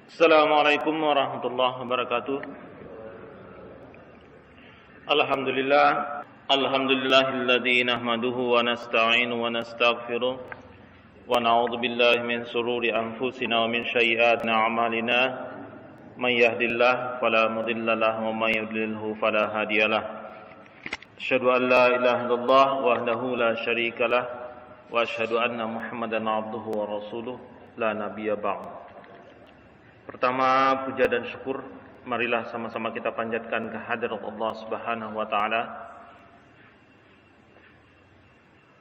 Assalamualaikum warahmatullahi wabarakatuh. Alhamdulillahilladzi nahmaduhu wa nasta'inu wa nastaghfiruh wa na'udzu billahi min shururi anfusina wa min sayyiati a'malina. May yahdihillahu fala mudilla lahu wa may yudlilhu fala hadiyalah. Asyhadu an la ilaha illallah wahdahu la syarika lah wa asyhadu anna Muhammadan 'abduhu wa rasuluh la nabiyya ba'd. Pertama, puja dan syukur marilah sama-sama kita panjatkan kehadirat Allah Subhanahu wa taala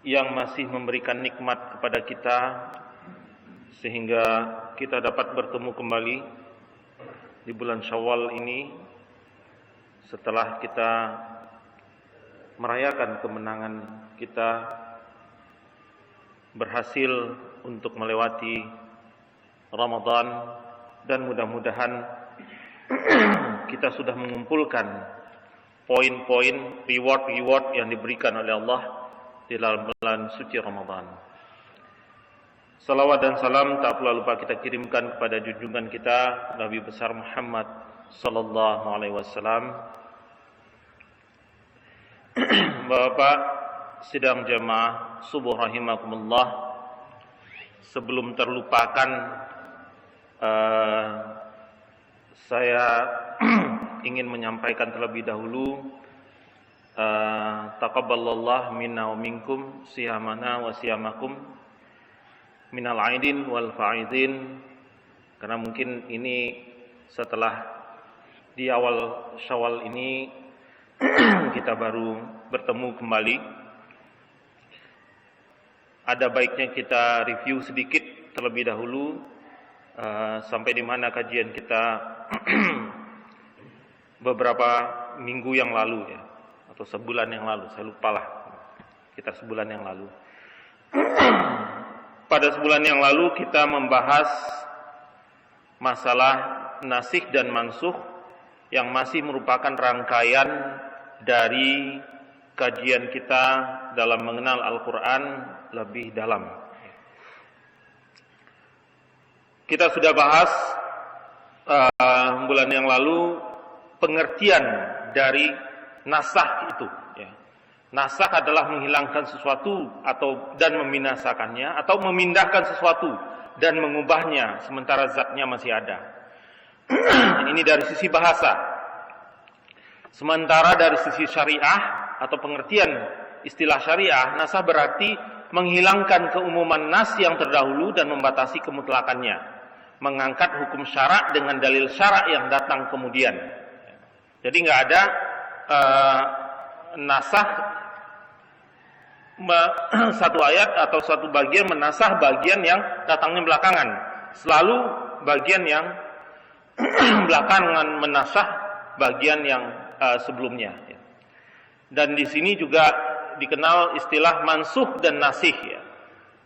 yang masih memberikan nikmat kepada kita sehingga kita dapat bertemu kembali di bulan Syawal ini setelah kita merayakan kemenangan kita berhasil untuk melewati Ramadan. Dan mudah-mudahan kita sudah mengumpulkan poin-poin reward yang diberikan oleh Allah di dalam bulan suci Ramadan. Salawat dan salam tak pula lupa kita kirimkan kepada junjungan kita Nabi besar Muhammad sallallahu alaihi wasallam. Bapak sidang jamaah subuh rahimakumullah, sebelum terlupakan saya ingin menyampaikan terlebih dahulu taqabbalallahu minna wa minkum siyamana wa siyamakum minal aidin wal faizin, karena mungkin ini setelah di awal Syawal ini kita baru bertemu kembali. Ada baiknya kita review sedikit terlebih dahulu sampai di mana kajian kita beberapa minggu yang lalu ya, atau sebulan yang lalu, saya lupa lah, sekitar sebulan yang lalu. Pada sebulan yang lalu kita membahas masalah nasikh dan mansukh yang masih merupakan rangkaian dari kajian kita dalam mengenal Al-Quran lebih dalam. Kita sudah bahas bulan yang lalu pengertian dari nasakh itu. Ya. Nasakh adalah menghilangkan sesuatu dan membinasakannya, atau memindahkan sesuatu dan mengubahnya sementara zatnya masih ada. Ini dari sisi bahasa. Sementara dari sisi syariah atau pengertian istilah syariah, nasakh berarti menghilangkan keumuman nas yang terdahulu dan membatasi kemutlakannya, mengangkat hukum syarak dengan dalil syarak yang datang kemudian. Jadi nggak ada nasakh satu ayat atau satu bagian menasakh bagian yang datangnya belakangan. Selalu bagian yang belakangan menasakh bagian yang sebelumnya. Dan di sini juga dikenal istilah mansukh dan nasikh ya.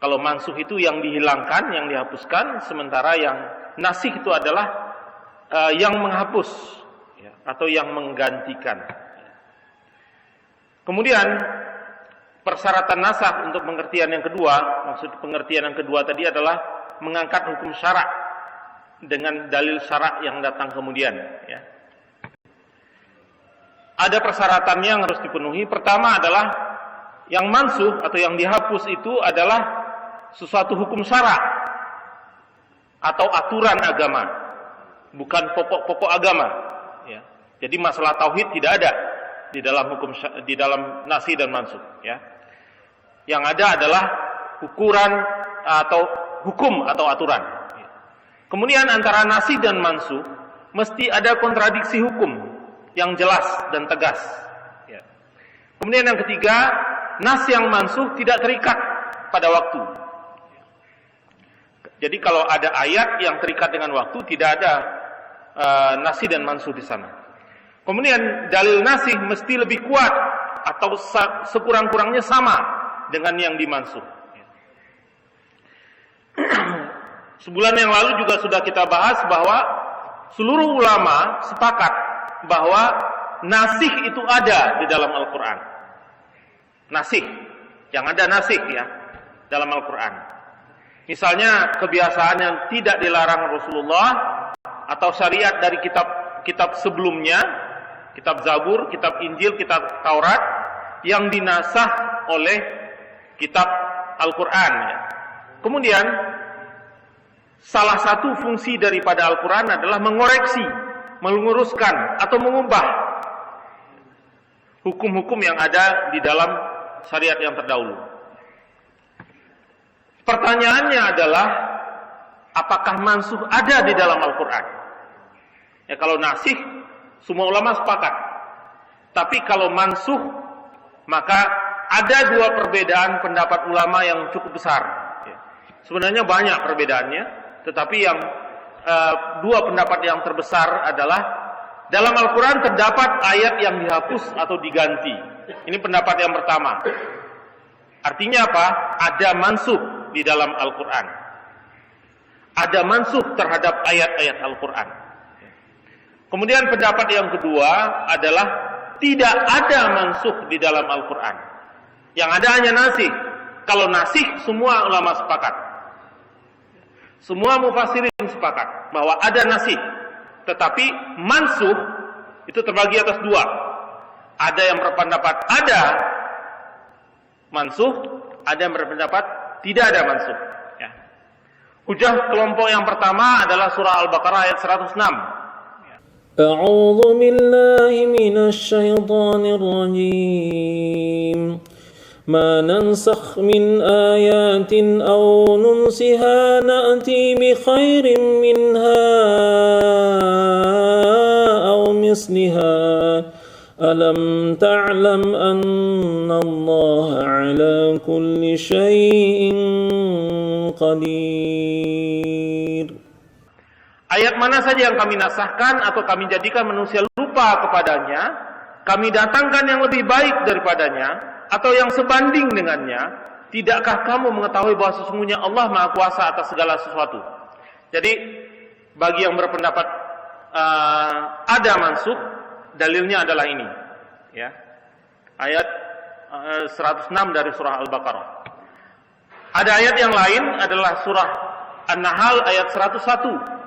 Kalau mansukh itu yang dihilangkan, yang dihapuskan, sementara yang nasikh itu adalah yang menghapus ya, atau yang menggantikan. Kemudian persyaratan nasakh untuk pengertian yang kedua, maksud pengertian yang kedua tadi adalah mengangkat hukum syarak dengan dalil syarak yang datang kemudian. Ya. Ada persyaratannya yang harus dipenuhi. Pertama adalah yang mansukh atau yang dihapus itu adalah sesuatu hukum syarak atau aturan agama, bukan pokok-pokok agama. Ya. Jadi masalah tauhid tidak ada di dalam di dalam nasikh dan mansukh. Ya. Yang ada adalah ukuran atau hukum atau aturan. Ya. Kemudian antara nasikh dan mansukh mesti ada kontradiksi hukum yang jelas dan tegas. Ya. Kemudian yang ketiga, nas yang mansukh tidak terikat pada waktu. Jadi kalau ada ayat yang terikat dengan waktu, tidak ada nasikh dan mansukh di sana. Kemudian dalil nasikh mesti lebih kuat atau sekurang-kurangnya sama dengan yang dimansukh. Sebulan yang lalu juga sudah kita bahas bahwa seluruh ulama sepakat bahwa nasikh itu ada di dalam Al-Quran. Nasikh, yang ada nasikh ya dalam Al-Quran. Misalnya kebiasaan yang tidak dilarang Rasulullah atau syariat dari kitab sebelumnya, kitab Zabur, kitab Injil, kitab Taurat yang dinasah oleh kitab Al-Quran. Kemudian salah satu fungsi daripada Al-Quran adalah mengoreksi, meluruskan atau mengubah hukum-hukum yang ada di dalam syariat yang terdahulu. Pertanyaannya adalah, apakah mansuh ada di dalam Al-Quran? Ya, kalau nasikh, semua ulama sepakat. Tapi kalau mansuh, maka ada dua perbedaan pendapat ulama yang cukup besar. Ya. Sebenarnya banyak perbedaannya, tetapi yang dua pendapat yang terbesar adalah dalam Al-Quran terdapat ayat yang dihapus atau diganti. Ini pendapat yang pertama. Artinya apa? Ada mansuh di dalam Al-Quran. Ada mansuh terhadap ayat-ayat Al-Quran. Kemudian pendapat yang kedua adalah tidak ada mansuh di dalam Al-Quran. Yang ada hanya nasikh. Kalau nasikh semua ulama sepakat. Semua mufassirin sepakat bahwa ada nasikh. Tetapi mansuh itu terbagi atas dua. Ada yang berpendapat ada mansuh, ada yang berpendapat tidak ada mansuh. Ya. Hujah kelompok yang pertama adalah surah Al-Baqarah ayat 106. A'udzu billahi minasy syaithanir rajim. Ma nansakh min ayatin aw nunsiha na'ti bi khairin minha aw misliha. Alam ta'lam anna Allah ala kulli syai'in qadir. Ayat mana saja yang kami nasahkan atau kami jadikan manusia lupa kepadanya, kami datangkan yang lebih baik daripadanya atau yang sebanding dengannya, tidakkah kamu mengetahui bahwa sesungguhnya Allah Maha Kuasa atas segala sesuatu? Jadi bagi yang berpendapat ada mansuh, dalilnya adalah ini, ya. Ayat 106 dari surah Al-Baqarah. Ada ayat yang lain adalah surah An-Nahl ayat 101.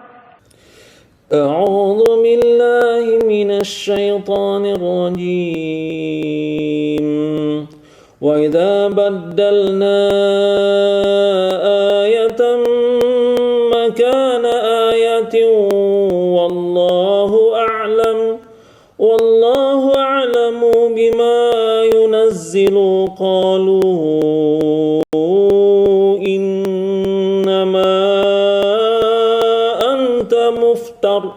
A'udzu billahi minasy syaithanir rajim. Wa idza baddalna ayatan makana ayatin wallahu a'lamu bima yunazzilu qalu innama anta muftar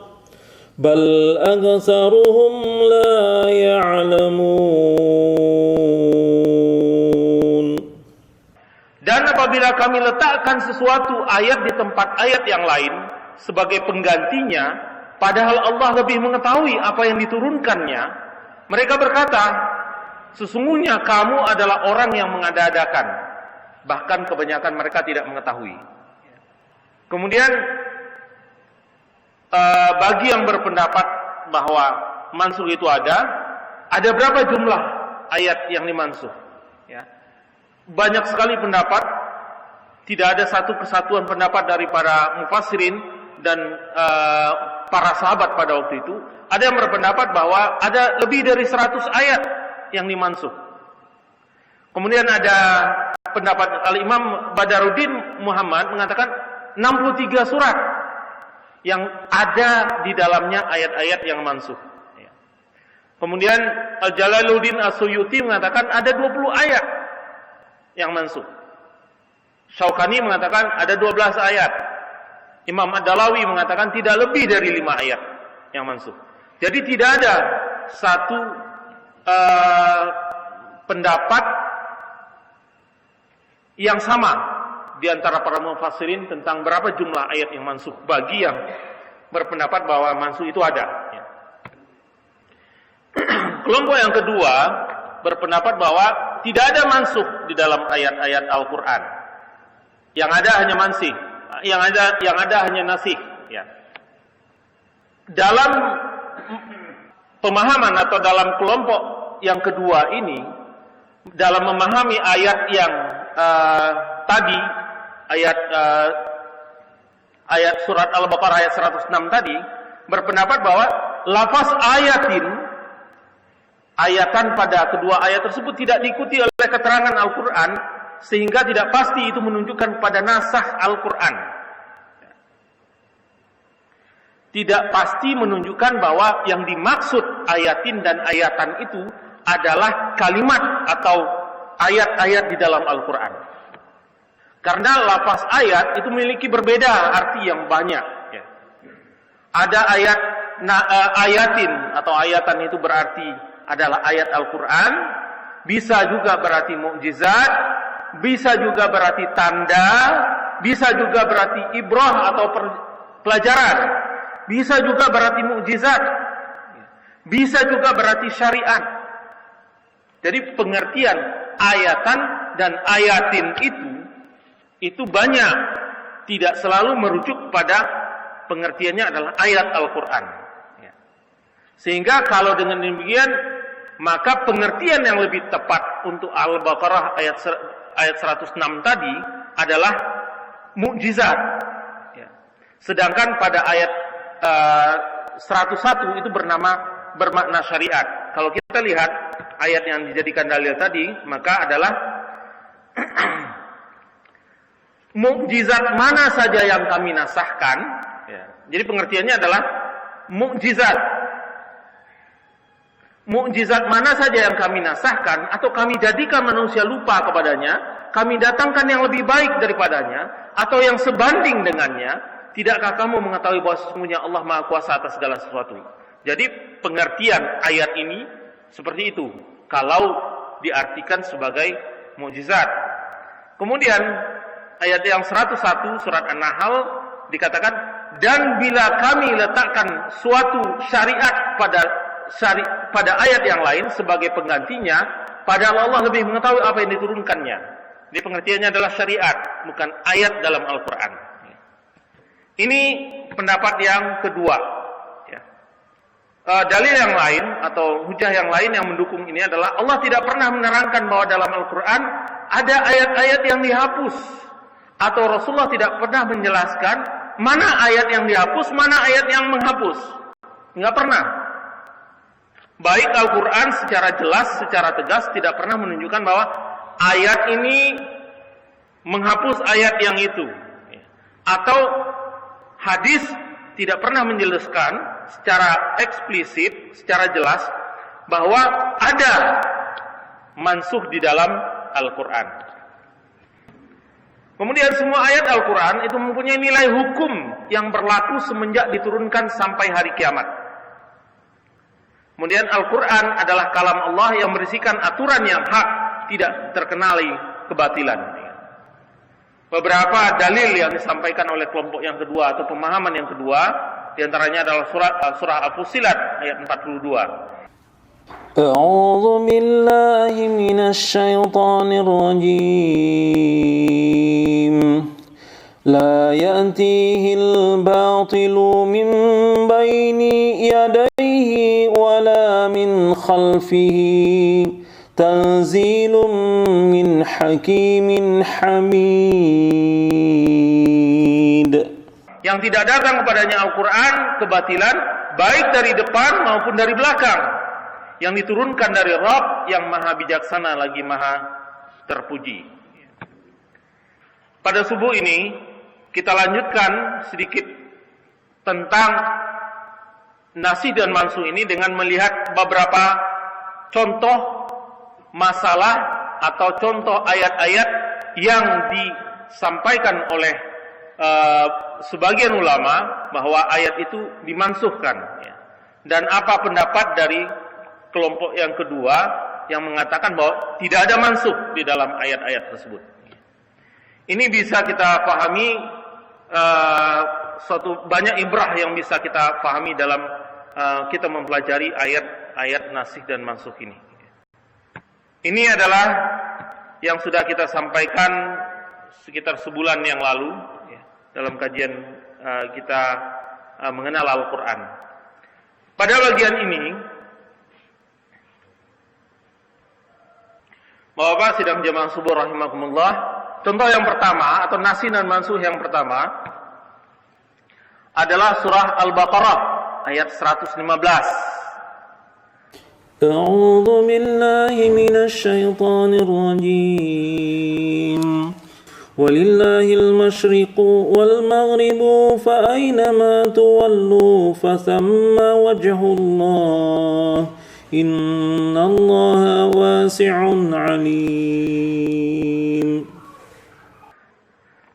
bal aktsaruhum la ya'lamun. Dan apabila kami letakkan sesuatu ayat di tempat ayat yang lain sebagai penggantinya, padahal Allah lebih mengetahui apa yang diturunkannya, mereka berkata, sesungguhnya kamu adalah orang yang mengada-adakan. Bahkan kebanyakan mereka tidak mengetahui. Kemudian bagi yang berpendapat bahwa mansuh itu ada berapa jumlah ayat yang dimansuh? Ya. Banyak sekali pendapat, tidak ada satu kesatuan pendapat dari para mufassirin dan para sahabat pada waktu itu. Ada yang berpendapat bahwa ada lebih dari 100 ayat yang dimansuh. Kemudian ada pendapat Al-Imam Badaruddin Muhammad mengatakan 63 surat yang ada di dalamnya ayat-ayat yang mansuh. Kemudian Al-Jalaluddin As-Suyuti mengatakan ada 20 ayat yang mansuh. Syaukani mengatakan ada 12 ayat. Imam Ad-Dalawi mengatakan tidak lebih dari 5 ayat yang mansuh. Jadi tidak ada satu pendapat yang sama di antara para mufassirin tentang berapa jumlah ayat yang mansuh bagi yang berpendapat bahwa mansuh itu ada. Ya. Kelompok yang kedua berpendapat bahwa tidak ada mansuh di dalam ayat-ayat Al-Quran. Yang ada hanya mansih, yang ada hanya nasikh. Ya. Dalam pemahaman atau dalam kelompok yang kedua ini, dalam memahami ayat yang tadi, ayat surat Al-Baqarah ayat 106 tadi, berpendapat bahwa lafaz ayatan pada kedua ayat tersebut tidak diikuti oleh keterangan Al-Quran, sehingga tidak pasti itu menunjukkan pada nasakh Al-Quran. Tidak pasti menunjukkan bahwa yang dimaksud ayatin dan ayatan itu adalah kalimat atau ayat-ayat di dalam Al-Quran. Karena lafaz ayat itu memiliki berbeda arti yang banyak. Ada ayatin atau ayatan itu berarti adalah ayat Al-Quran, bisa juga berarti mukjizat, bisa juga berarti tanda, bisa juga berarti ibrah atau pelajaran, bisa juga berarti mukjizat, bisa juga berarti syariat. Jadi pengertian ayatan dan ayatin itu banyak, tidak selalu merujuk pada pengertiannya adalah ayat Al-Quran. Sehingga kalau dengan demikian, maka pengertian yang lebih tepat untuk Al-Baqarah ayat 106 tadi adalah mukjizat. Sedangkan pada ayat 101 itu bermakna syariat. Kalau kita lihat ayat yang dijadikan dalil tadi, maka adalah mukjizat mana saja yang kami nasahkan. Jadi pengertiannya adalah mukjizat. Mukjizat mana saja yang kami nasahkan atau kami jadikan manusia lupa kepadanya, kami datangkan yang lebih baik daripadanya atau yang sebanding dengannya, tidakkah kamu mengetahui bahwa sesungguhnya Allah Maha Kuasa atas segala sesuatu? Jadi pengertian ayat ini seperti itu kalau diartikan sebagai mukjizat. Kemudian ayat yang 101 surat An-Nahl dikatakan, dan bila kami letakkan suatu syariat pada ayat yang lain sebagai penggantinya, padahal Allah lebih mengetahui apa yang diturunkannya. Jadi pengertiannya adalah syariat, bukan ayat dalam Al-Quran. Ini pendapat yang kedua. Dalil yang lain atau hujah yang lain yang mendukung ini adalah Allah tidak pernah menerangkan bahwa dalam Al-Quran ada ayat-ayat yang dihapus, atau Rasulullah tidak pernah menjelaskan mana ayat yang dihapus, mana ayat yang menghapus. Enggak pernah. Baik Al-Quran secara jelas, secara tegas tidak pernah menunjukkan bahwa ayat ini menghapus ayat yang itu. Atau hadis tidak pernah menjelaskan secara eksplisit, secara jelas bahwa ada mansuh di dalam Al-Quran. Kemudian semua ayat Al-Quran itu mempunyai nilai hukum yang berlaku semenjak diturunkan sampai hari kiamat. Kemudian Al-Quran adalah kalam Allah yang berisikan aturan yang hak, tidak terkenali kebatilan. Beberapa dalil yang disampaikan oleh kelompok yang kedua atau pemahaman yang kedua, diantaranya adalah surah Al-Fussilat ayat 42. A'udzu billahi minasy syaithanir rajim. La ya'tihil batilu min baini yadayhi wala min khalfihi tanzilun min hakimin hamid. Yang tidak datang kepadanya Al-Quran kebatilan, baik dari depan maupun dari belakang, yang diturunkan dari Rabb yang maha bijaksana lagi maha terpuji. Pada subuh ini kita lanjutkan sedikit tentang nasih dan mansuh ini dengan melihat beberapa contoh masalah atau contoh ayat-ayat yang disampaikan oleh sebagian ulama bahwa ayat itu dimansuhkan. Dan apa pendapat dari kelompok yang kedua yang mengatakan bahwa tidak ada mansuh di dalam ayat-ayat tersebut. Ini bisa kita pahami suatu banyak ibrah yang bisa kita pahami dalam kita mempelajari ayat-ayat nasih dan mansuh ini. Ini adalah yang sudah kita sampaikan sekitar sebulan yang lalu dalam kajian kita mengenal Al-Quran. Pada bagian ini, Bapak sidang jamaah subuh rahimakumullah, contoh yang pertama atau nasih dan mansuh yang pertama adalah surah Al-Baqarah ayat 115. أعوذ بالله من الشيطان الرجيم ولله المشرق والمغرب فأينما تولوا فثم وجه الله إن الله واسع عليم.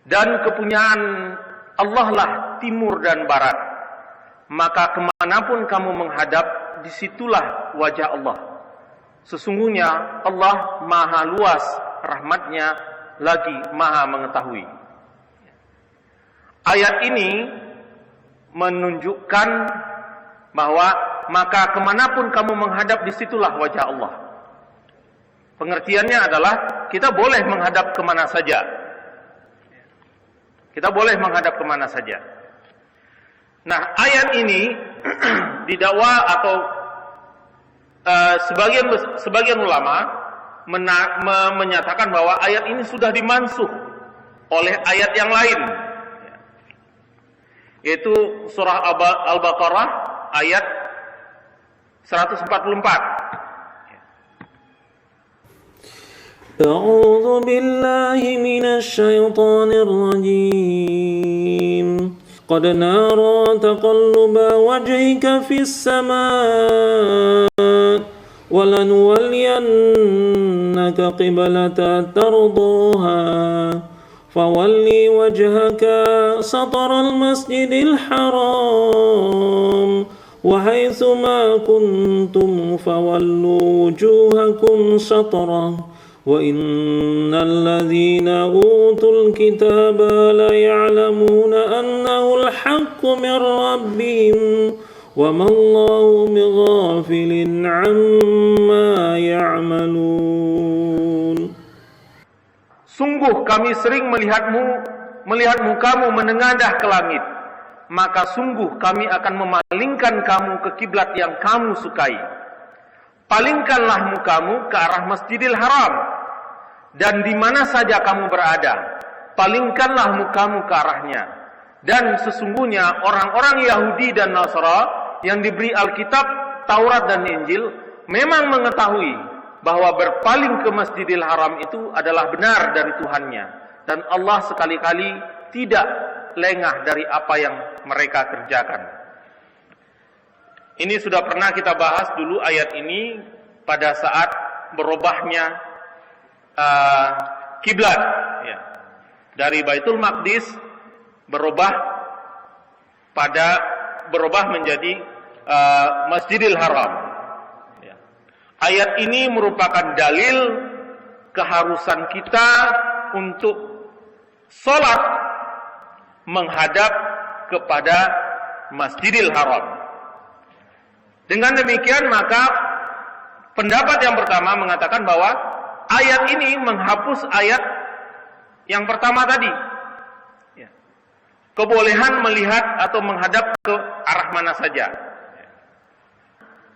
Dan kepunyaan Allah lah timur dan barat, maka kemanapun kamu menghadap, disitulah wajah Allah. Sesungguhnya Allah maha luas rahmatnya, lagi maha mengetahui. Ayat ini menunjukkan bahwa maka kemanapun kamu menghadap, disitulah wajah Allah. Pengertiannya adalah kita boleh menghadap kemana saja. Kita boleh menghadap kemana saja. Nah, ayat ini didakwa atau sebagian ulama menyatakan bahwa ayat ini sudah dimansuh oleh ayat yang lain, yaitu surah Al-Baqarah ayat 144. أعوذ بالله من الشيطان الرجيم قد نرى تقلب وجهك في السماء ولنولينك قبلة ترضاها فولي وجهك شطر المسجد الحرام وحيث ما كنتم فولوا وجوهكم شطره وإن الذين أوتوا الكتاب ليعلمون أنه الحق من ربهم وما الله بغافل عما يعملون. Sungguh kami sering melihat mukamu menengadah ke langit, maka sungguh kami akan memalingkan kamu ke kiblat yang kamu sukai. Palingkanlah mukamu ke arah Masjidil Haram, dan di mana saja kamu berada, palingkanlah mukamu ke arahnya. Dan sesungguhnya orang-orang Yahudi dan Nasara yang diberi Alkitab, Taurat dan Injil memang mengetahui bahwa berpaling ke Masjidil Haram itu adalah benar dari Tuhannya, dan Allah sekali-kali tidak lengah dari apa yang mereka kerjakan. Ini sudah pernah kita bahas dulu ayat ini pada saat berubahnya kiblat, ya, dari Baitul Maqdis berubah menjadi Masjidil Haram. Ya. Ayat ini merupakan dalil keharusan kita untuk sholat menghadap kepada Masjidil Haram. Dengan demikian maka pendapat yang pertama mengatakan bahwa ayat ini menghapus ayat yang pertama tadi. Ya. Kebolehan melihat atau menghadap ke arah mana saja.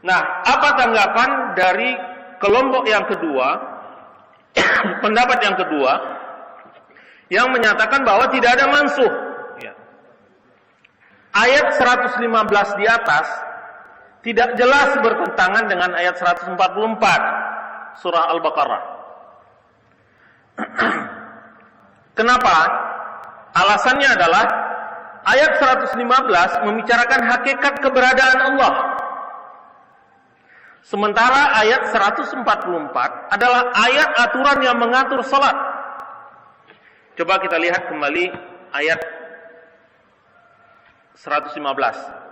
Nah, apa tanggapan dari kelompok yang kedua, pendapat yang kedua, yang menyatakan bahwa tidak ada mansuh. Ya. Ayat 115 di atas tidak jelas bertentangan dengan ayat 144 surah Al-Baqarah. Kenapa? Alasannya adalah ayat 115 membicarakan hakikat keberadaan Allah. Sementara ayat 144 adalah ayat aturan yang mengatur salat. Coba kita lihat kembali ayat 115.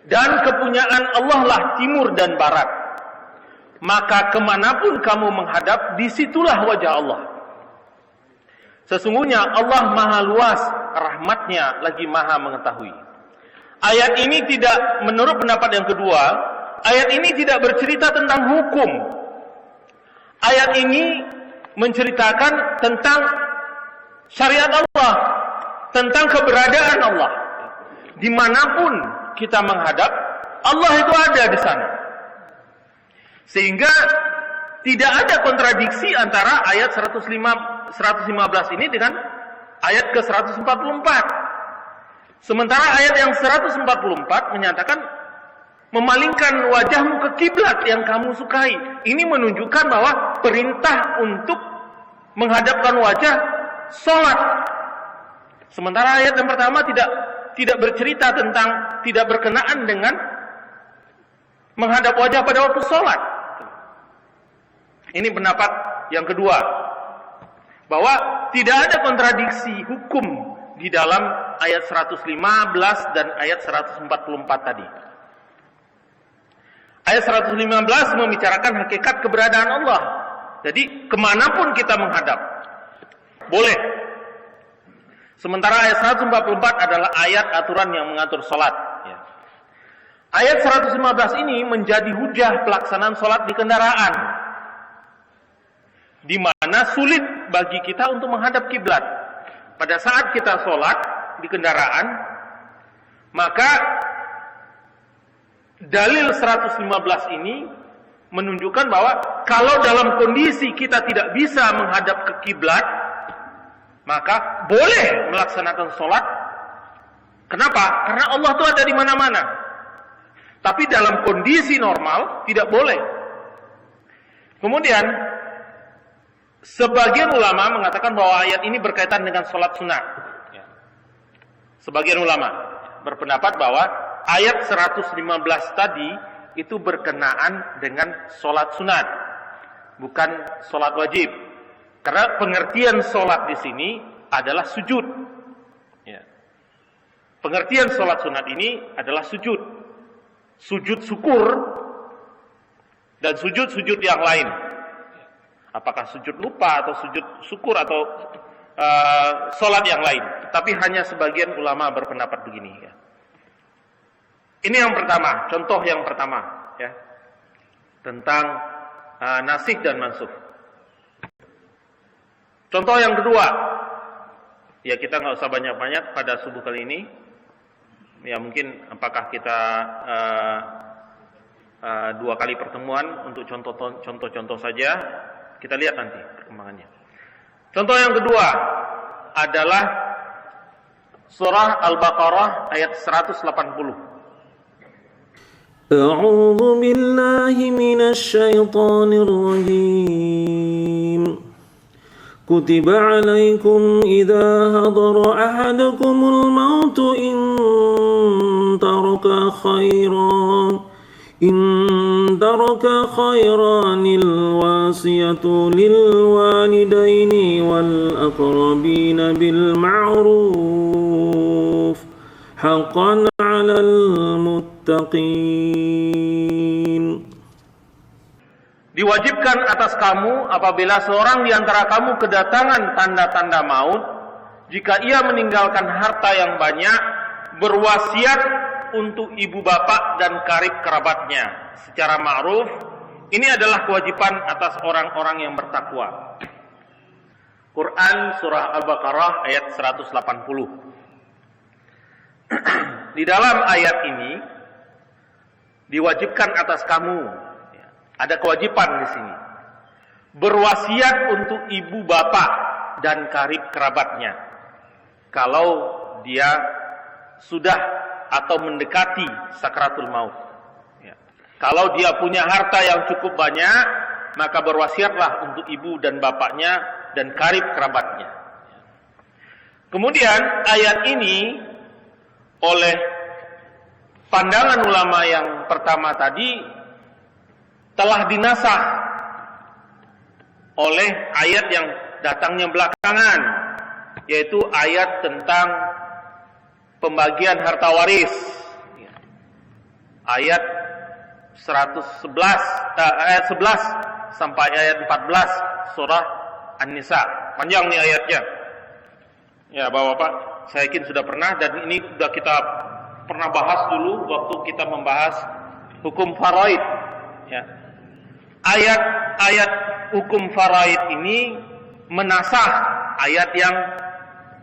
Dan kepunyaan Allah lah timur dan barat, maka kemanapun kamu menghadap, disitulah wajah Allah. Sesungguhnya Allah maha luas rahmatnya, lagi maha mengetahui. Ayat ini tidak, menurut pendapat yang kedua, ayat ini tidak bercerita tentang hukum. Ayat ini menceritakan tentang syariat Allah, tentang keberadaan Allah. Dimanapun kita menghadap, Allah itu ada di sana. Sehingga tidak ada kontradiksi antara ayat 115 ini dengan ayat ke-144. Sementara ayat yang 144 menyatakan memalingkan wajahmu ke kiblat yang kamu sukai. Ini menunjukkan bahwa perintah untuk menghadapkan wajah salat. Sementara ayat yang pertama tidak bercerita tentang tidak berkenaan dengan menghadap wajah pada waktu salat. Ini pendapat yang kedua, bahwa tidak ada kontradiksi hukum di dalam ayat 115 dan ayat 144 tadi. Ayat 115 membicarakan hakikat keberadaan Allah. Jadi kemanapun kita menghadap boleh. Sementara ayat 144 adalah ayat aturan yang mengatur salat. Ayat 115 ini menjadi hujah pelaksanaan salat di kendaraan, di mana sulit bagi kita untuk menghadap kiblat. Pada saat kita sholat di kendaraan, maka dalil 115 ini menunjukkan bahwa kalau dalam kondisi kita tidak bisa menghadap ke kiblat, maka boleh melaksanakan sholat. Kenapa? Karena Allah itu ada di mana-mana. Tapi dalam kondisi normal tidak boleh. Kemudian sebagian ulama mengatakan bahwa ayat ini berkaitan dengan sholat sunat. Sebagian ulama berpendapat bahwa ayat 115 tadi itu berkenaan dengan sholat sunat, bukan sholat wajib. Karena pengertian sholat di sini adalah sujud. Pengertian sholat sunat ini adalah sujud. Sujud syukur dan sujud-sujud yang lain. Apakah sujud lupa atau sujud syukur atau sholat yang lain. Tapi hanya sebagian ulama berpendapat begini. Ini yang pertama, contoh yang pertama, ya, tentang nasikh dan mansukh. Contoh yang kedua, ya kita nggak usah banyak-banyak pada subuh kali ini. Ya mungkin apakah kita 2 kali pertemuan untuk contoh-contoh saja. Kita lihat nanti perkembangannya. Contoh yang kedua adalah surah Al-Baqarah ayat 180. A'udzu billahi minasy syaithanir rajim. Kutiba 'alaikum idza hadara ahadakumul maut in taraka khairanil wasiyatu lil walidaini wal aqrabina bil ma'ruf haqqan 'alal muttaqin. Diwajibkan atas kamu apabila seorang di antara kamu kedatangan tanda-tanda maut, jika ia meninggalkan harta yang banyak, berwasiat untuk ibu bapak dan karib kerabatnya secara ma'ruf. Ini adalah kewajiban atas orang-orang yang bertakwa. Quran surah Al-Baqarah ayat 180. Di dalam ayat ini diwajibkan atas kamu, ada kewajiban di sini, berwasiat untuk ibu bapak dan karib kerabatnya kalau dia sudah atau mendekati sakratul maut. Kalau dia punya harta yang cukup banyak, maka berwasiatlah untuk ibu dan bapaknya dan karib kerabatnya. Kemudian ayat ini oleh pandangan ulama yang pertama tadi telah dinasakh oleh ayat yang datangnya belakangan, yaitu ayat tentang pembagian harta waris. Ayat 111 ayat 11 sampai ayat 14 surah An-Nisa. Panjang nih ayatnya. Ya, Bapak-bapak, saya yakin sudah pernah, dan ini sudah kita pernah bahas dulu waktu kita membahas hukum faraid. Ya. Ayat-ayat hukum faraid ini menasakh ayat yang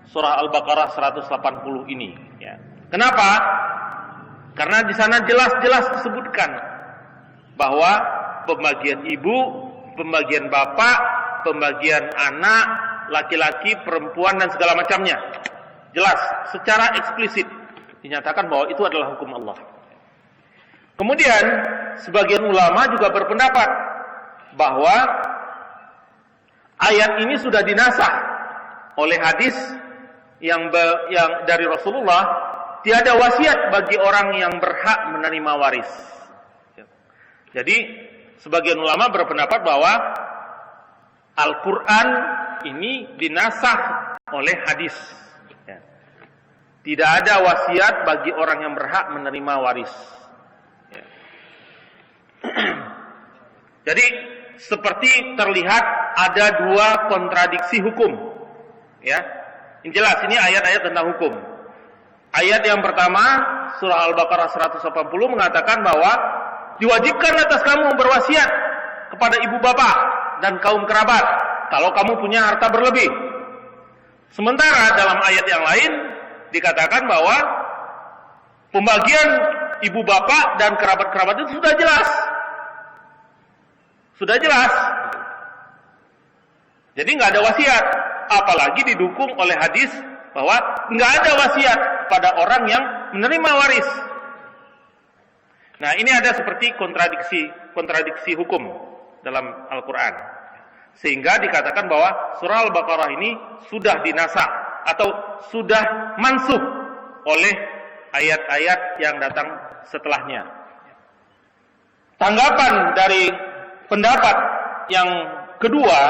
surah Al-Baqarah 180 ini. Ya. Kenapa? Karena di sana jelas-jelas disebutkan bahwa pembagian ibu, pembagian bapak, pembagian anak, laki-laki, perempuan dan segala macamnya. Jelas, secara eksplisit. Dinyatakan bahwa itu adalah hukum Allah. Kemudian sebagian ulama juga berpendapat bahwa ayat ini sudah dinasah oleh hadis yang dari Rasulullah, tiada wasiat bagi orang yang berhak menerima waris. Jadi sebagian ulama berpendapat bahwa Al-Quran ini dinasah oleh hadis. Tidak ada wasiat bagi orang yang berhak menerima waris. Jadi seperti terlihat ada dua kontradiksi hukum. Ya, ini jelas, ini ayat-ayat tentang hukum. Ayat yang pertama surah Al-Baqarah 180 mengatakan bahwa diwajibkan atas kamu berwasiat kepada ibu bapak dan kaum kerabat kalau kamu punya harta berlebih. Sementara dalam ayat yang lain dikatakan bahwa pembagian ibu bapak dan kerabat-kerabat itu sudah jelas. Sudah jelas. Jadi nggak ada wasiat, apalagi didukung oleh hadis bahwa nggak ada wasiat pada orang yang menerima waris. Nah, ini ada seperti kontradiksi hukum dalam Al-Quran, sehingga dikatakan bahwa surah Al-Baqarah ini sudah dinasah atau sudah mansuh oleh ayat-ayat yang datang setelahnya. Tanggapan dari pendapat yang kedua,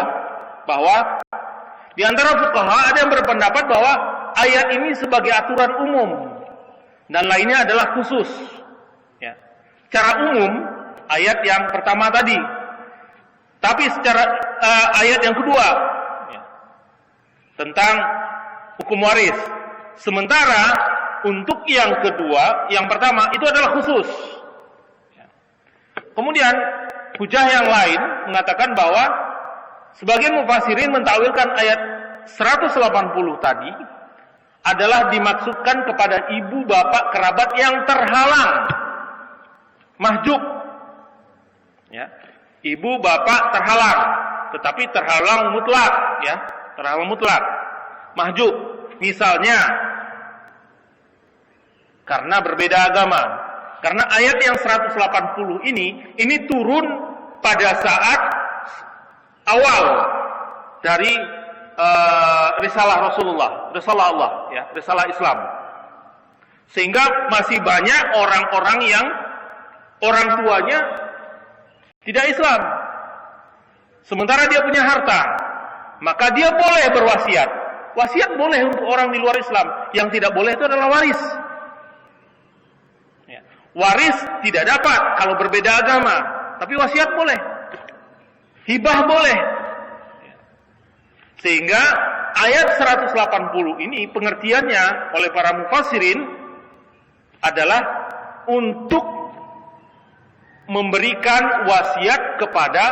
bahwa di antara fuqaha ada yang berpendapat bahwa ayat ini sebagai aturan umum dan lainnya adalah khusus. Ya. Secara umum ayat yang pertama tadi, tapi secara ayat yang kedua ya, tentang hukum waris. Sementara untuk yang kedua, yang pertama itu adalah khusus. Ya. Kemudian hujah yang lain mengatakan bahwa sebagian mufassirin mentakwilkan ayat 180 tadi adalah dimaksudkan kepada ibu bapak kerabat yang terhalang, mahjub. Ya. Ibu bapak terhalang, tetapi terhalang mutlak, ya, terhalang mutlak. Mahjub, misalnya karena berbeda agama. Karena ayat yang 180 ini turun pada saat awal dari risalah Rasulullah, risalah Allah, ya, risalah Islam. Sehingga masih banyak orang-orang yang orang tuanya tidak Islam. Sementara dia punya harta, maka dia boleh berwasiat. Wasiat boleh untuk orang di luar Islam. Yang tidak boleh itu adalah waris. Ya. Waris tidak dapat kalau berbeda agama, tapi wasiat boleh. Hibah boleh. Sehingga ayat 180 ini pengertiannya oleh para mufassirin adalah untuk memberikan wasiat kepada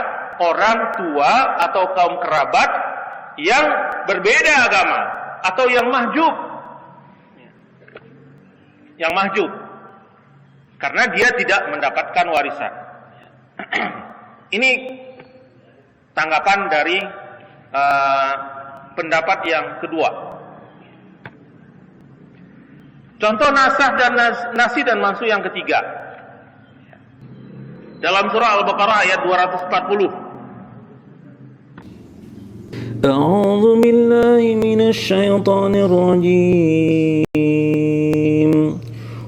orang tua atau kaum kerabat yang berbeda agama atau yang mahjub. Yang mahjub. Karena dia tidak mendapatkan warisan. Ini tanggapan dari pendapat yang kedua. Contoh nasah dan nasi dan mansuh yang ketiga. Dalam surah Al-Baqarah ayat 240. A'udzu billahi minasy syaithanir rajim.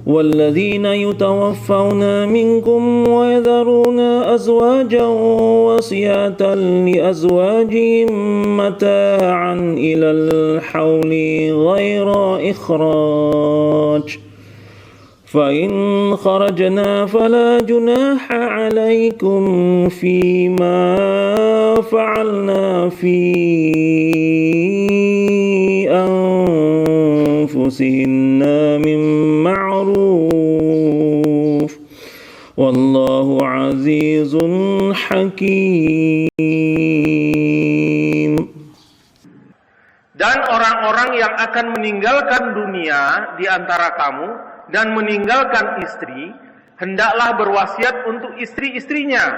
والذين يتوفون منكم ويذرون أزواجا وصية لأزواجهم متاعا إلى الحول غير إخراج فإن خرجنا فلا جناح عليكم فيما فعلنا في أنفسهن من معروف والله عزيز حكيم. Dan orang-orang yang akan meninggalkan dunia di antara kamu dan meninggalkan istri, hendaklah berwasiat untuk istri-istrinya,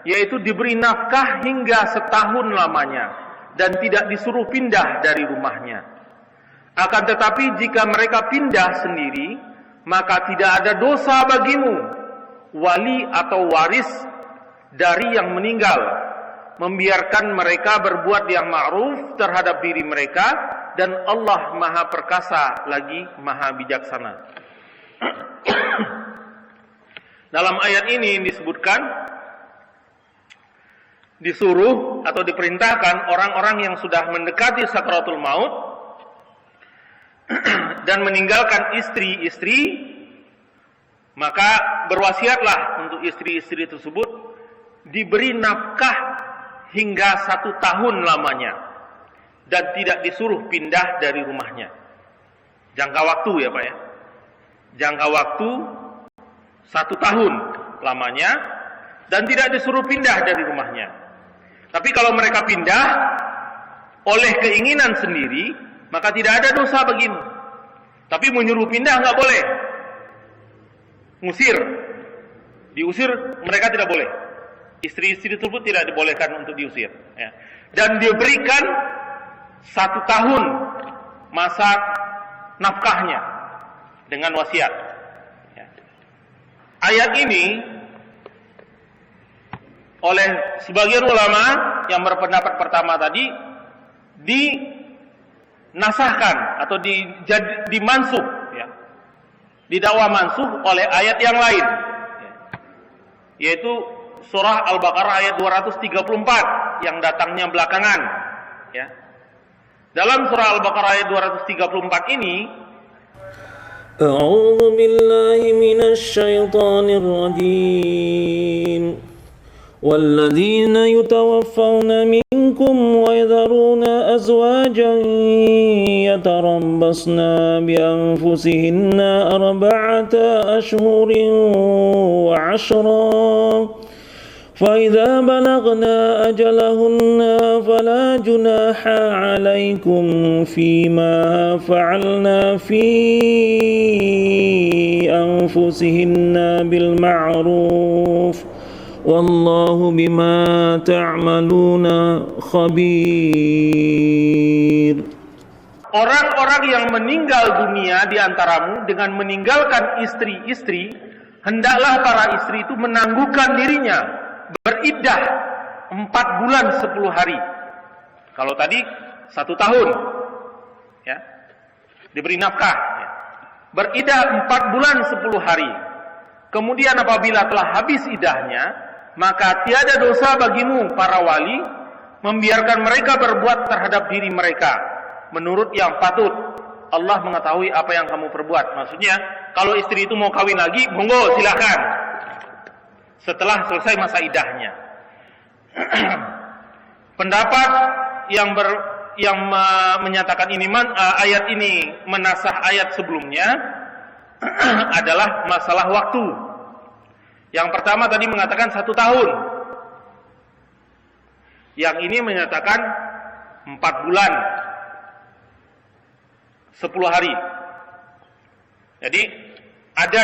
yaitu diberi nafkah hingga setahun lamanya, dan tidak disuruh pindah dari rumahnya. Akan tetapi jika mereka pindah sendiri, maka tidak ada dosa bagimu, wali atau waris dari yang meninggal, membiarkan mereka berbuat yang ma'ruf terhadap diri mereka, dan Allah Maha Perkasa lagi Maha Bijaksana. Dalam ayat ini disebutkan disuruh atau diperintahkan orang-orang yang sudah mendekati sakaratul maut dan meninggalkan istri-istri, maka berwasiatlah untuk istri-istri tersebut diberi nafkah hingga 1 tahun lamanya dan tidak disuruh pindah dari rumahnya. Jangka waktu ya Pak ya. Jangka waktu 1 tahun lamanya dan tidak disuruh pindah dari rumahnya. Tapi kalau mereka pindah oleh keinginan sendiri, maka tidak ada dosa bagimu. Tapi menyuruh pindah nggak boleh. Ngusir, diusir mereka tidak boleh. Istri-istri tersebut tidak dibolehkan untuk diusir. Ya. Dan diberikan 1 tahun masa nafkahnya dengan wasiat. Ya. Ayat ini oleh sebagian ulama yang berpendapat pertama tadi dinasahkan atau dimansuh, ya, didakwa mansuh oleh ayat yang lain, ya, yaitu surah Al-Baqarah ayat 234 yang datangnya belakangan. Ya. Dalam surah Al-Baqarah ayat 234 ini, A'udzu billahi minasy syaithanir rajim. والذين يتوفون منكم ويذرون أزواجا يتربصن بأنفسهن 4 أشهر وعشرا فإذا بلغن أجلهن فلا جناح عليكم فيما فعلن في أنفسهن بالمعروف Wallahu bima ta'maluna khabir. Orang-orang yang meninggal dunia di antaramu dengan meninggalkan istri-istri, hendaklah para istri itu menangguhkan dirinya beriddah 4 bulan 10 hari. Kalau tadi 1 tahun, ya, diberi nafkah, ya. Beriddah 4 bulan 10 hari. Kemudian apabila telah habis iddahnya, maka tiada dosa bagimu para wali membiarkan mereka berbuat terhadap diri mereka menurut yang patut. Allah mengetahui apa yang kamu perbuat. Maksudnya, kalau istri itu mau kawin lagi, monggo silakan. Setelah selesai masa iddahnya. Pendapat yang menyatakan ini ayat ini menasah ayat sebelumnya adalah masalah waktu. Yang pertama tadi mengatakan 1 tahun. Yang ini menyatakan 4 bulan 10 hari. Jadi ada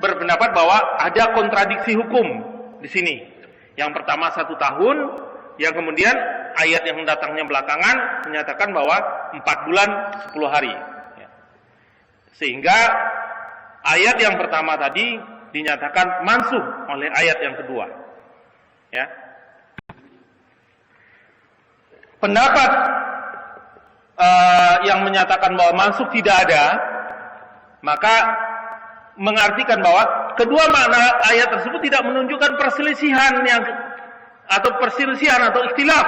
berpendapat bahwa ada kontradiksi hukum di sini. Yang pertama 1 tahun, yang kemudian ayat yang datangnya belakangan menyatakan bahwa 4 bulan 10 hari. Sehingga ayat yang pertama tadi dinyatakan mansuh oleh ayat yang kedua. Ya. Pendapat yang menyatakan bahwa mansuh tidak ada, maka mengartikan bahwa kedua makna ayat tersebut tidak menunjukkan perselisihan atau ikhtilaf.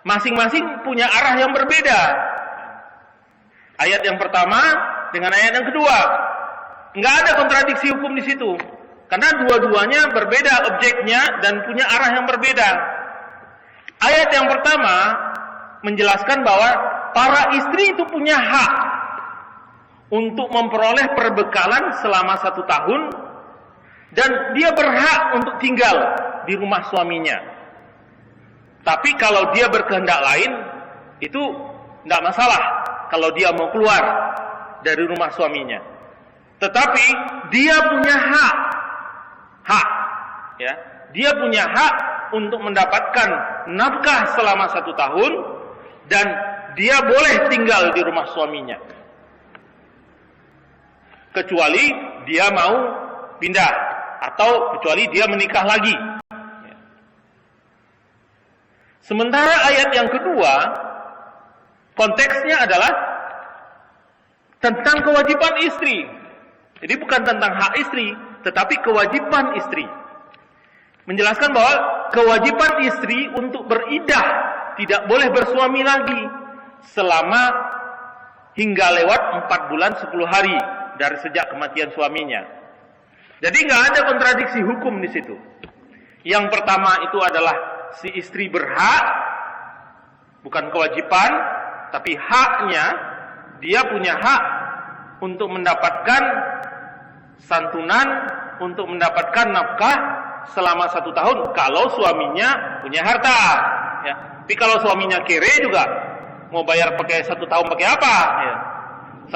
Masing-masing punya arah yang berbeda. Ayat yang pertama dengan ayat yang kedua. Nggak ada kontradiksi hukum di situ, karena dua-duanya berbeda objeknya dan punya arah yang berbeda. Ayat yang pertama menjelaskan bahwa para istri itu punya hak untuk memperoleh perbekalan selama 1 tahun dan dia berhak untuk tinggal di rumah suaminya. Tapi kalau dia berkehendak lain, itu tidak masalah kalau dia mau keluar dari rumah suaminya. Tetapi dia punya hak, ya, dia punya hak untuk mendapatkan nafkah selama 1 tahun dan dia boleh tinggal di rumah suaminya. kecuali dia mau pindah atau kecuali dia menikah lagi. Sementara ayat yang kedua konteksnya adalah tentang kewajiban istri. Jadi bukan tentang hak istri, tetapi kewajiban istri. Menjelaskan bahwa kewajiban istri untuk beriddah, tidak boleh bersuami lagi selama hingga lewat 4 bulan 10 hari dari sejak kematian suaminya. Jadi nggak ada kontradiksi hukum di situ. Yang pertama itu adalah si istri berhak, bukan kewajiban, tapi haknya, dia punya hak untuk mendapatkan santunan, untuk mendapatkan nafkah selama 1 tahun kalau suaminya punya harta. Ya. Tapi kalau suaminya kere juga mau bayar pakai 1 tahun pakai apa? Ya.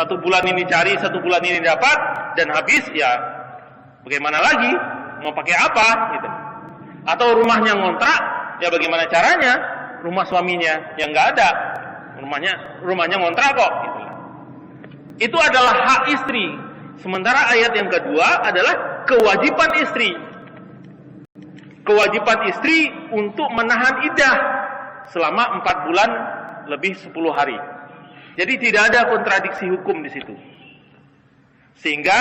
1 bulan ini cari, 1 bulan ini dapat dan habis, ya bagaimana lagi? Mau pakai apa? Gitu. Atau rumahnya ngontrak, ya bagaimana caranya? Rumah suaminya yang nggak ada, rumahnya ngontrak kok. Gitu. Itu adalah hak istri. Sementara ayat yang kedua adalah kewajiban istri. Kewajiban istri untuk menahan iddah selama 4 bulan lebih 10 hari. Jadi tidak ada kontradiksi hukum di situ. Sehingga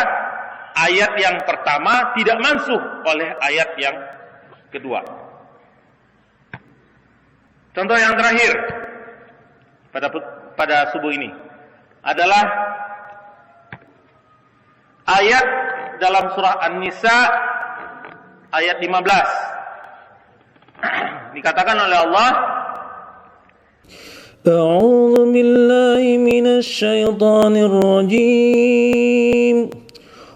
ayat yang pertama tidak mansuh oleh ayat yang kedua. Contoh yang terakhir pada subuh ini adalah ayat dalam surah An-Nisa ayat 15. Dikatakan oleh Allah, أعوذ بالله من الشيطان الرجيم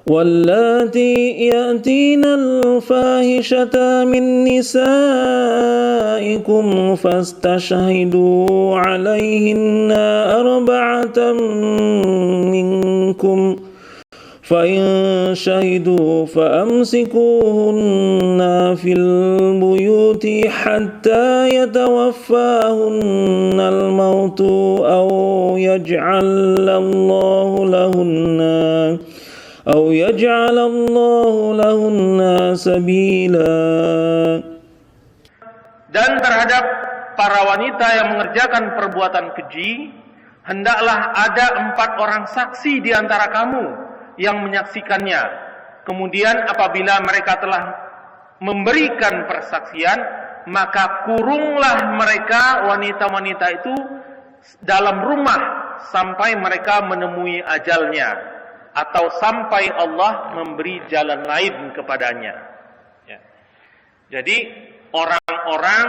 واللاتي يأتين الفاحشة من نسائكم فاستشهدوا عليهن 4 منكم فإن شهدوا فأمسكوهن في البيوت حتى يتوفاهن الموت أو يجعل الله لهن سبيلا. Dan terhadap para wanita yang mengerjakan perbuatan keji, hendaklah ada 4 orang saksi di antara kamu yang menyaksikannya. Kemudian apabila mereka telah memberikan persaksian, maka kurunglah mereka wanita-wanita itu dalam rumah sampai mereka menemui ajalnya atau sampai Allah memberi jalan lain kepadanya. Ya. Jadi orang-orang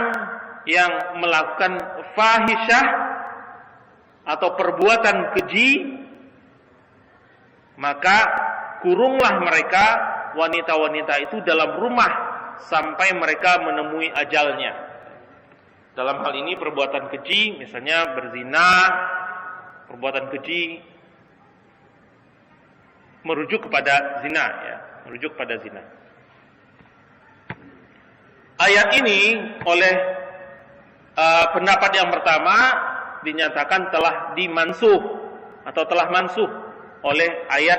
yang melakukan fahisyah atau perbuatan keji, maka kurunglah mereka wanita-wanita itu dalam rumah sampai mereka menemui ajalnya. Dalam hal ini perbuatan keji, misalnya berzina, perbuatan keji merujuk kepada zina, ya, merujuk pada zina. Ayat ini oleh pendapat yang pertama dinyatakan telah dimansuh atau telah mansuh oleh ayat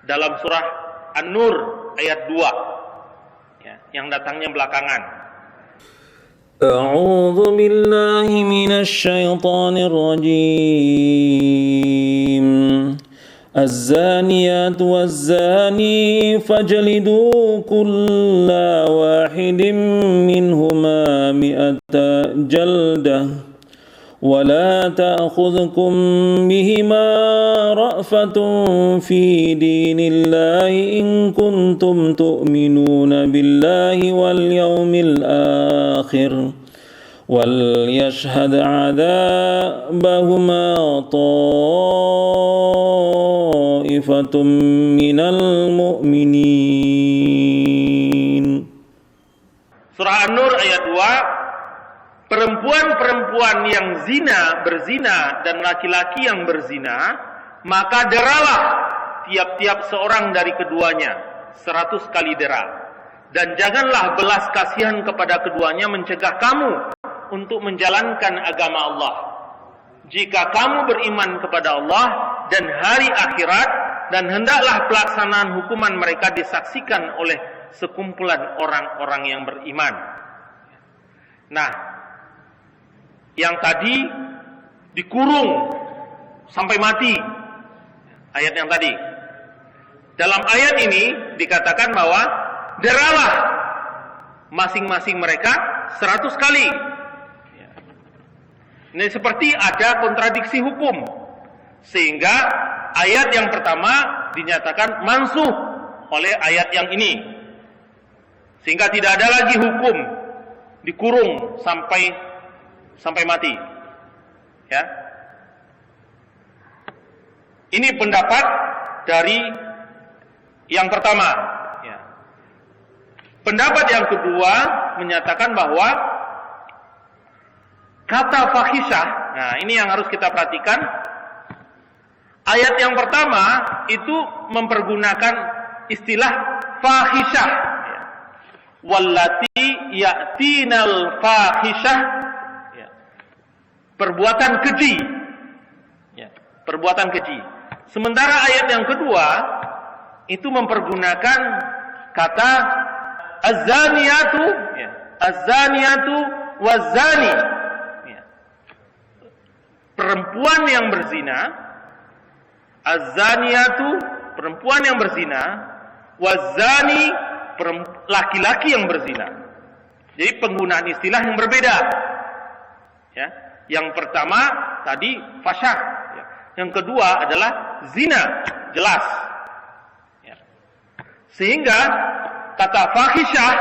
dalam surah An-Nur ayat 2, ya, yang datangnya belakangan. A'udzu billahi minasy syaithanir rajim. الزانيات والزاني فاجلدوا كل واحد منهما 100 جلدة ولا تأخذكم بهما رأفة في دين الله إن كنتم تؤمنون بالله واليوم الآخر وليشهد عذابهما طائفة من المؤمنين. Surah An-Nur ayat 2, perempuan-perempuan yang berzina dan laki-laki yang berzina, maka deralah tiap-tiap seorang dari keduanya 100 kali dera. Dan janganlah belas kasihan kepada keduanya mencegah kamu untuk menjalankan agama Allah. Jika kamu beriman kepada Allah dan hari akhirat, dan hendaklah pelaksanaan hukuman mereka disaksikan oleh sekumpulan orang-orang yang beriman. Nah, yang tadi dikurung sampai mati, ayat yang tadi. Dalam ayat ini dikatakan bahwa deralah masing-masing mereka 100 kali. Ini seperti ada kontradiksi hukum, sehingga ayat yang pertama dinyatakan mansuh oleh ayat yang ini, sehingga tidak ada lagi hukum dikurung sampai mati. Ya, ini pendapat dari yang pertama. Ya. Pendapat yang kedua menyatakan bahwa kata fahisyah, nah ini yang harus kita perhatikan. Ayat yang pertama itu mempergunakan istilah fahisyah. Ya. Wallati ya'tinal fahisyah. Ya. Perbuatan keji. Ya. Perbuatan keji. Sementara ayat yang kedua itu mempergunakan kata az-zaniyatu, ya. Az-zaniyatu waz-zani. Ya. Perempuan yang berzina, az-zaniyatu perempuan yang berzina, waz-zani laki-laki yang berzina. Jadi penggunaan istilah yang berbeda. Ya. Yang pertama tadi fasyah, ya. Yang kedua adalah zina, jelas. Ya. Sehingga kata fahisyah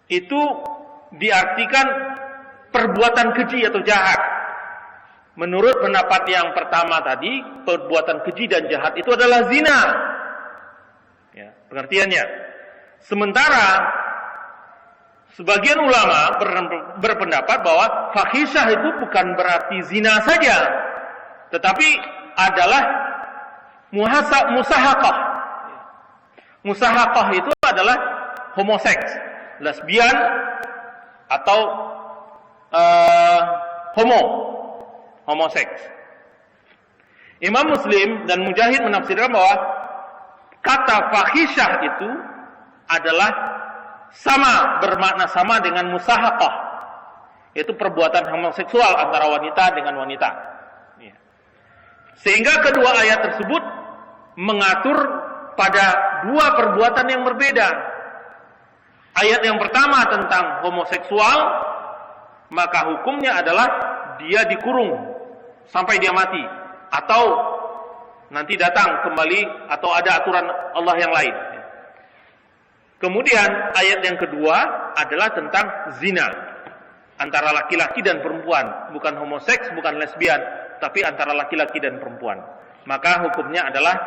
itu diartikan perbuatan keji atau jahat. Menurut pendapat yang pertama tadi, perbuatan keji dan jahat itu adalah zina. Ya, pengertiannya. Sementara sebagian ulama berpendapat bahwa fahisyah itu bukan berarti zina saja, tetapi adalah musahaqah. Musahaqah itu adalah homoseks, lesbian atau homoseks. Imam Muslim dan Mujahid menafsirkan bahwa kata fahisyah itu adalah sama, bermakna sama dengan musahaqah, yaitu perbuatan homoseksual antara wanita dengan wanita. Sehingga kedua ayat tersebut mengatur pada dua perbuatan yang berbeda. Ayat yang pertama tentang homoseksual, maka hukumnya adalah dia dikurung sampai dia mati, atau nanti datang kembali, atau ada aturan Allah yang lain. Kemudian ayat yang kedua adalah tentang zina antara laki-laki dan perempuan, bukan homoseks, bukan lesbian, tapi antara laki-laki dan perempuan. Maka hukumnya adalah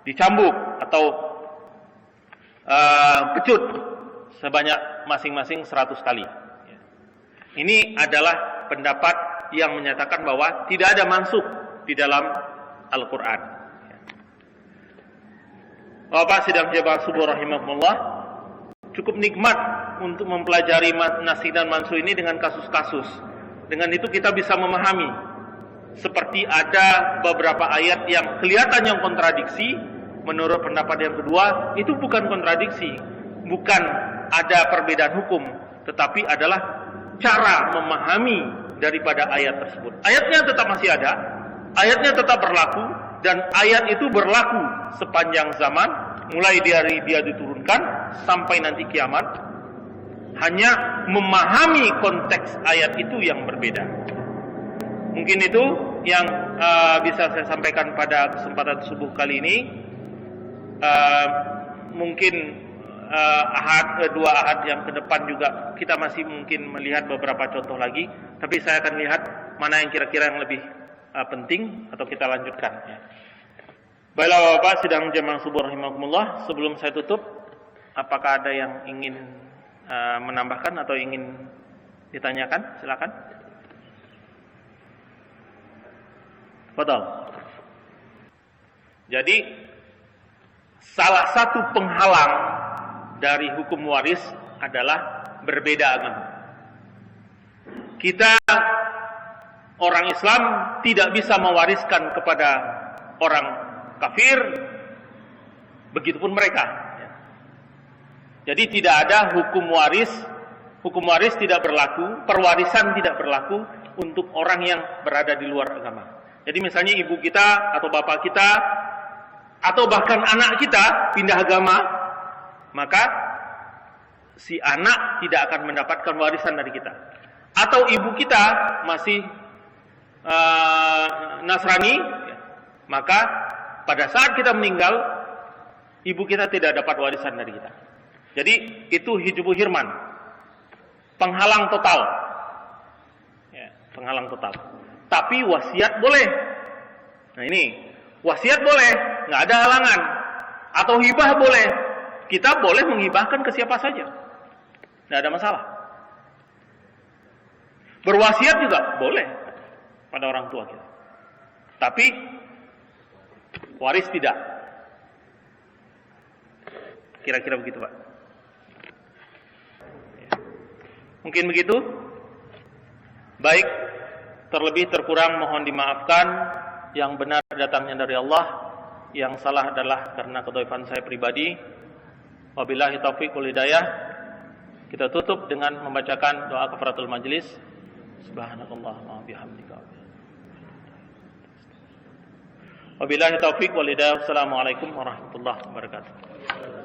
dicambuk atau pecut sebanyak masing-masing 100 kali. Ini adalah pendapat yang menyatakan bahwa tidak ada mansukh di dalam Al-Quran. Bapak sidang jamaah subuh rahimakumullah, cukup nikmat untuk mempelajari nasikh dan mansukh ini dengan kasus-kasus. Dengan itu kita bisa memahami, seperti ada beberapa ayat yang kelihatan yang kontradiksi. Menurut pendapat yang kedua, itu bukan kontradiksi, bukan ada perbedaan hukum, tetapi adalah cara memahami daripada ayat tersebut. Ayatnya tetap masih ada, ayatnya tetap berlaku, dan ayat itu berlaku sepanjang zaman, mulai dari dia diturunkan sampai nanti kiamat. Hanya memahami konteks ayat itu yang berbeda. Mungkin itu yang bisa saya sampaikan pada kesempatan subuh kali ini. Mungkin dua ahad yang ke depan juga kita masih mungkin melihat beberapa contoh lagi, tapi saya akan lihat mana yang kira-kira yang lebih penting atau kita lanjutkan. Ya. Baiklah Bapak sidang jamaah subuh rahimakumullah, sebelum saya tutup, apakah ada yang ingin menambahkan atau ingin ditanyakan? Silakan. Betul. Jadi salah satu penghalang dari hukum waris adalah berbeda agama. Kita orang Islam tidak bisa mewariskan kepada orang kafir, begitupun mereka. Jadi tidak ada hukum waris tidak berlaku, perwarisan tidak berlaku untuk orang yang berada di luar agama. Jadi misalnya ibu kita atau bapak kita atau bahkan anak kita pindah agama, maka si anak tidak akan mendapatkan warisan dari kita. Atau ibu kita masih Nasrani, maka pada saat kita meninggal, ibu kita tidak dapat warisan dari kita. Jadi itu hijubu hirman, penghalang total, ya, penghalang total. Tapi wasiat boleh. Nah ini, wasiat boleh, nggak ada halangan. Atau hibah boleh, kita boleh menghibahkan ke siapa saja, nggak ada masalah. Berwasiat juga boleh pada orang tua kita, tapi waris tidak. Kira-kira begitu, Pak. Mungkin begitu. Baik, terlebih terkurang mohon dimaafkan. Yang benar datangnya dari Allah, yang salah adalah karena kedhaifan saya pribadi. Wabillahi taufiq wal hidayah. Kita tutup dengan membacakan doa kafaratul majlis. Subhanakallahumma wa bihamdika. Wabillahi taufiq wal hidayah. Assalamualaikum warahmatullahi wabarakatuh.